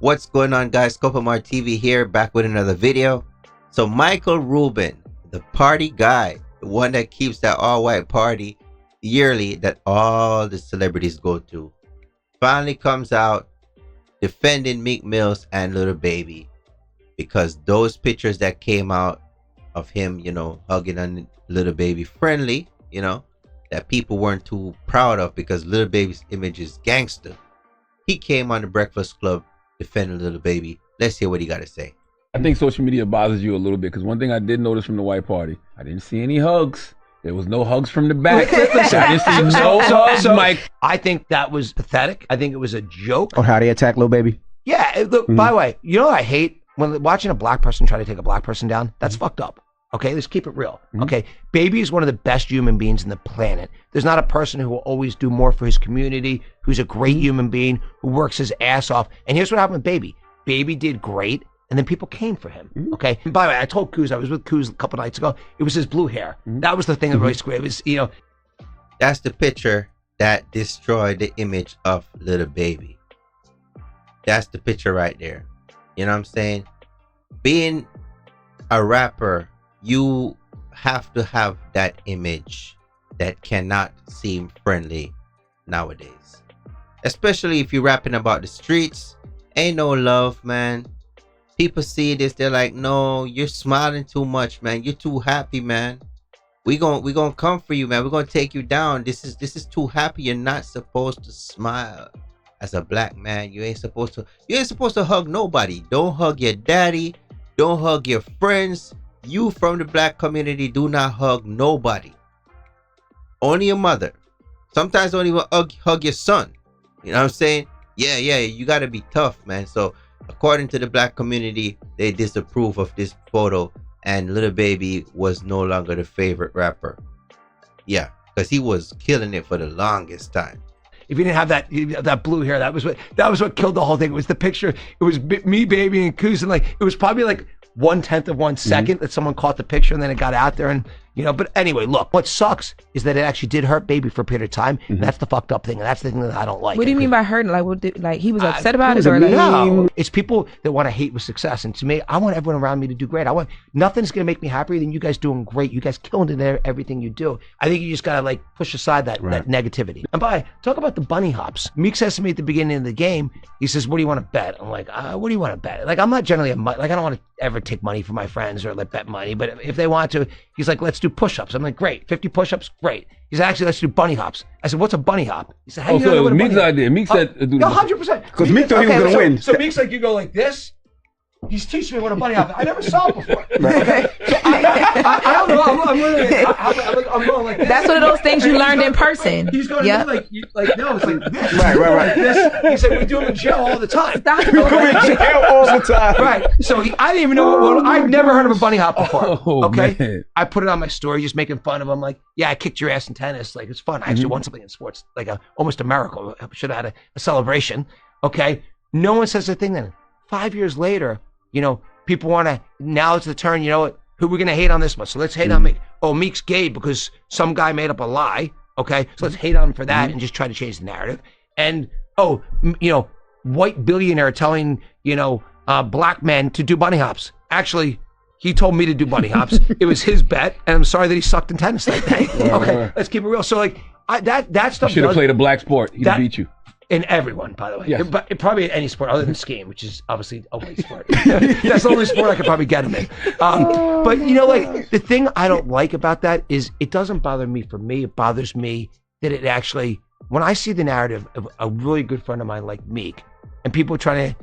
What's going on, guys? Kopamar TV here, back with another video. So Michael Rubin, the party guy, the one that keeps that all-white party yearly that all the celebrities go to, finally comes out defending Meek Mills and Little Baby, because those pictures that came out of him, hugging on Little Baby friendly, that people weren't too proud of because Little Baby's image is gangster. He came on the Breakfast Club defending Little Baby. Let's hear what he got to say. I think social media bothers you a little bit because one thing I did notice from the white party, I didn't see any hugs. There was no hugs from the back. I didn't see no hugs, Mike. I think that was pathetic. I think it was a joke. Or how they attack Lil Baby. Yeah, look, by the way, you know what I hate? When watching a black person try to take a black person down, that's fucked up. Okay, let's keep it real. Okay, Baby is one of the best human beings in the planet. There's not a person who will always do more for his community, who's a great human being, who works his ass off. And here's what happened with Baby. Baby did great, and then people came for him. Okay, and by the way, I told Kuz, I was with Kuz a couple nights ago, it was his blue hair. That was the thing that really squared. It was, That's the picture that destroyed the image of Little Baby. That's the picture right there. You know what I'm saying? Being a rapper, you have to have that image that cannot seem friendly nowadays. Especially if you're rapping about the streets. Ain't no love, man. People see this, they're like, no, you're smiling too much, man. You're too happy, man. We gonna come for you, man. We're gonna take you down. This is too happy. You're not supposed to smile. As a black man, you ain't supposed to hug nobody. Don't hug your daddy. Don't hug your friends. You from the black community do not hug nobody. Only your mother. Sometimes don't even hug your son. You know what I'm saying? Yeah, you gotta be tough, man. So according to the black community, they disapprove of this photo, and Little Baby was no longer the favorite rapper. Yeah, because he was killing it for the longest time. If you didn't have that blue hair, that was what killed the whole thing. It was the picture. It was me, Baby, and Kuz, and it was probably like 1/10 of 1 second that someone caught the picture, and then it got out there, and But anyway, look, what sucks is that it actually did hurt Baby for a period of time, and that's the fucked up thing, and that's the thing that I don't like. What do you mean by hurting? Like he was upset about it, or no? It's people that want to hate with success, and to me, I want everyone around me to do great. Nothing's gonna make me happier than you guys doing great. You guys killing it in everything you do. I think you just gotta push aside that negativity. And talk about the bunny hops. Meek says to me at the beginning of the game, he says, "What do you want to bet?" I'm like, "What do you want to bet?" I'm not generally I don't want to ever take money from my friends or bet money, but if they want to, he's like, "Let's do push-ups." I'm like, "Great, 50 push-ups, great." He said, "Actually, let's do bunny hops." I said, "What's a bunny hop?" He said, "How do you know what a bunny Meek's hop?" idea. Meek said, "No, 100%." Because Meek thought he was gonna win. So Meek's like, you go like this. He's teaching me what a bunny hop is. I never saw it before. Okay? So I don't know. I'm literally, I'm going like this. That's one of those things you learned in person. He's going no, it's like this. Right. Like this. He said, we do them in jail all the time. Stop. We come in jail all the time. Right. So I didn't even know I've never heard of a bunny hop before. Oh, okay. Man. I put it on my story, just making fun of him. Like, yeah, I kicked your ass in tennis. Like, it's fun. I actually won something in sports, almost a miracle. I should have had a celebration. Okay. No one says a thing then. 5 years later, people want to, now it's the turn, who are we going to hate on this one? So let's hate on Meek. Oh, Meek's gay because some guy made up a lie. Okay. So let's hate on him for that and just try to change the narrative. And, white billionaire telling, black men to do bunny hops. Actually, he told me to do bunny hops. It was his bet. And I'm sorry that he sucked in tennis that day. Okay. Let's keep it real. So that stuff. You should have played a black sport. He'd beat you. In everyone, by the way. Yes. But probably any sport other than skiing, which is obviously a white sport. That's the only sport I could probably get him in. But the thing I don't like about that is it doesn't bother me for me. It bothers me that it actually, when I see the narrative of a really good friend of mine like Meek, and people trying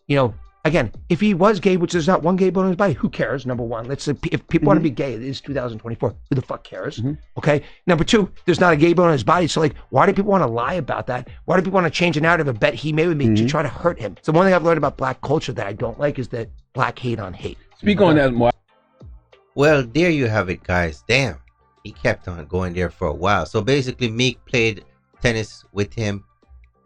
to, again, if he was gay, which there's not one gay bone in his body, who cares? Number one, if people want to be gay, it is 2024. Who the fuck cares? Okay. Number two, there's not a gay bone in his body. So why do people want to lie about that? Why do people want to change the narrative of a bet he made with me to try to hurt him? So one thing I've learned about black culture that I don't like is that black hate on hate. Speak on that more. Well, there you have it, guys. Damn, he kept on going there for a while. So basically, Meek played tennis with him,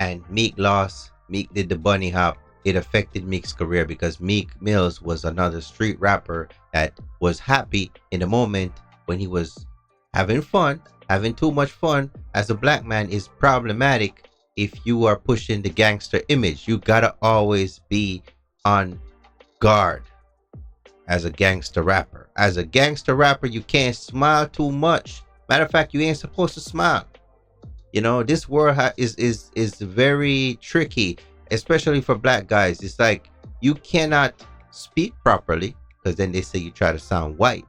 and Meek lost. Meek did the bunny hop. It affected Meek's career because Meek Mills was another street rapper that was happy in the moment when he was having fun. Having too much fun as a black man is problematic if you are pushing the gangster image. You gotta always be on guard as a gangster rapper. As a gangster rapper, you can't smile too much. Matter of fact, you ain't supposed to smile. You know, this world is very tricky, especially for black guys. It's like you cannot speak properly because then they say you try to sound white.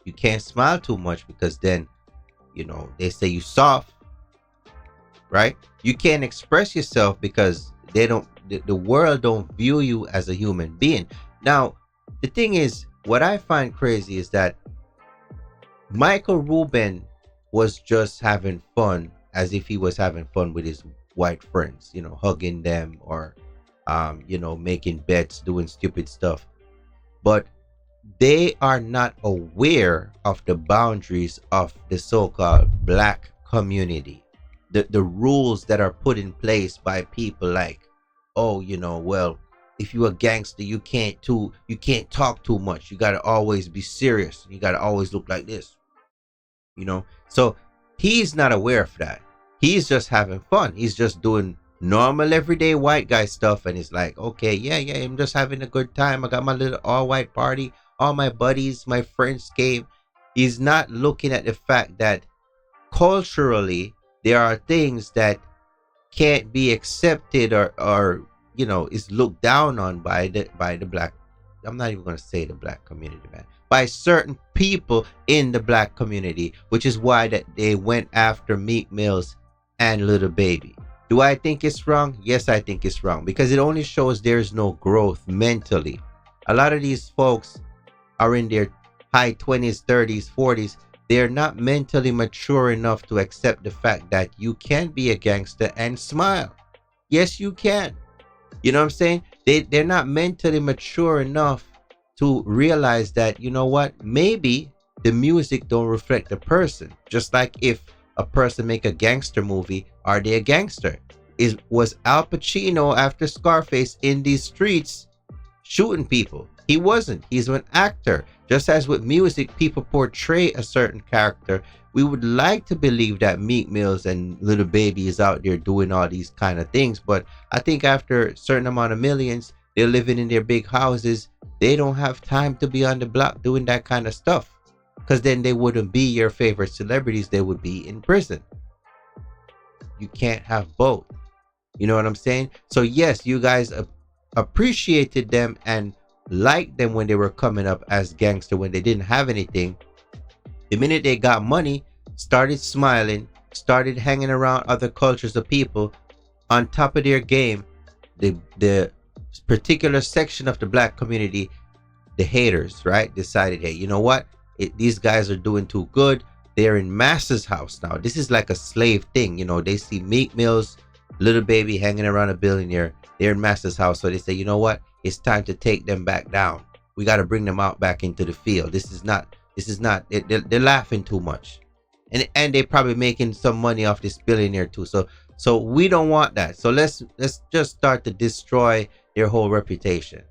You can't smile too much because then, you know, they say you soft, right? You can't express yourself because they don't, the world don't view you as a human being. Now, the thing is, what I find crazy is that Michael Rubin was just having fun, as if he was having fun with his white friends, you know, hugging them or, you know, making bets, doing stupid stuff. But they are not aware of the boundaries of the so-called black community, the rules that are put in place by people like, oh, you know, well, if you're a gangster, you can't talk too much. You got to always be serious. You got to always look like this, you know. So he's not aware of that. He's just having fun. He's just doing normal everyday white guy stuff, and it's like, okay, yeah, I'm just having a good time. I got my little all white party. All my buddies, my friends came. He's not looking at the fact that culturally there are things that can't be accepted or you know, is looked down on by the black. I'm not even going to say the black community, man. By certain people in the black community, which is why that they went after Meek Mills and Little Baby. Do I think it's wrong? Yes, I think it's wrong, because it only shows there's no growth mentally. A lot of these folks are in their high 20s, 30s, 40s. They're not mentally mature enough to accept the fact that you can be a gangster and smile. Yes, you can. You know what I'm saying? They're not mentally mature enough to realize that, you know what, maybe the music don't reflect the person. Just like if a person make a gangster movie, are they a gangster? Was Al Pacino after Scarface in these streets shooting people? He wasn't. He's an actor. Just as with music, people portray a certain character. We would like to believe that Meek Mills and Little Baby is out there doing all these kind of things, but I think after a certain amount of millions, they're living in their big houses. They don't have time to be on the block doing that kind of stuff, because then they wouldn't be your favorite celebrities. They would be in prison. You can't have both. You know what I'm saying? So yes, you guys appreciated them and liked them when they were coming up as gangster, when they didn't have anything. The minute they got money, started smiling, started hanging around other cultures of people on top of their game, the particular section of the black community, the haters, right, decided, hey, you know what? These guys are doing too good. They're in Massa's house now. This is like a slave thing. You know, they see Meek Mills, Little Baby hanging around a billionaire. They're in Massa's house. So they say, you know what? It's time to take them back down. We got to bring them out back into the field. This is not, they're laughing too much. And they're probably making some money off this billionaire too. So we don't want that. So let's just start to destroy their whole reputation.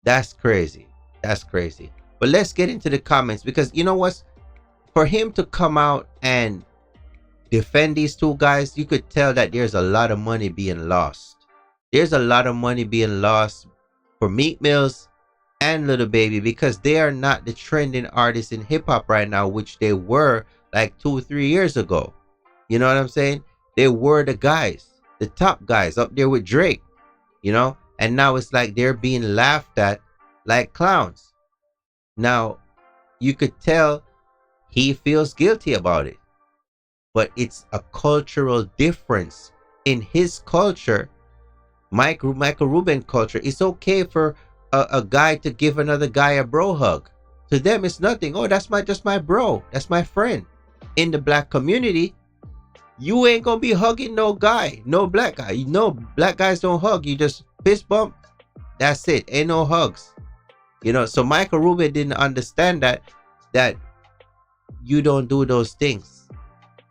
That's crazy. That's crazy. But let's get into the comments, because you know what? For him to come out and defend these two guys, you could tell that there's a lot of money being lost. There's a lot of money being lost for Meek Mills and Little Baby, because they are not the trending artists in hip hop right now, which they were like 2 or 3 years ago. You know what I'm saying? They were the guys, the top guys up there with Drake, you know, and now it's like they're being laughed at like clowns. Now, you could tell he feels guilty about it, but it's a cultural difference. In his culture, Michael Rubin culture, it's okay for a guy to give another guy a bro hug. To them, it's nothing. Oh, that's just my bro. That's my friend. In the black community, you ain't gonna be hugging no guy, no black guy. You know, black guys don't hug. You just fist bump. That's it. Ain't no hugs. You know, so Michael Rubin didn't understand that you don't do those things,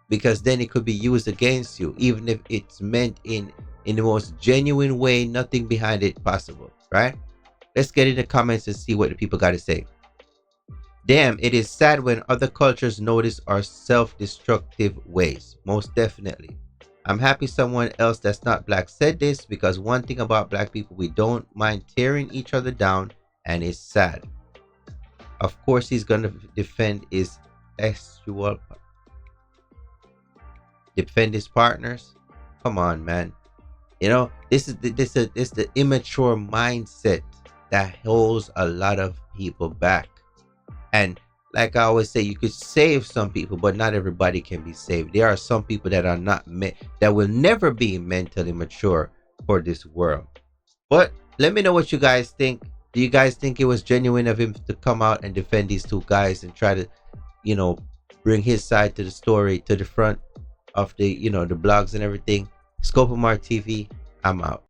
because then it could be used against you, even if it's meant in the most genuine way, nothing behind it possible, right? Let's get in the comments and see what the people got to say. Damn, it is sad when other cultures notice our self-destructive ways. Most definitely. I'm happy someone else that's not black said this, because one thing about black people, we don't mind tearing each other down, and it's sad. Of course he's gonna defend his partners. Come on, man. You know, this is the immature mindset that holds a lot of people back. And like I always say, you could save some people, but not everybody can be saved. There are some people that are not that will never be mentally mature for this world. But let me know what you guys think. Do you guys think it was genuine of him to come out and defend these two guys and try to, you know, bring his side to the story to the front of the, you know, the blogs and everything? Scope of Mark TV, I'm out.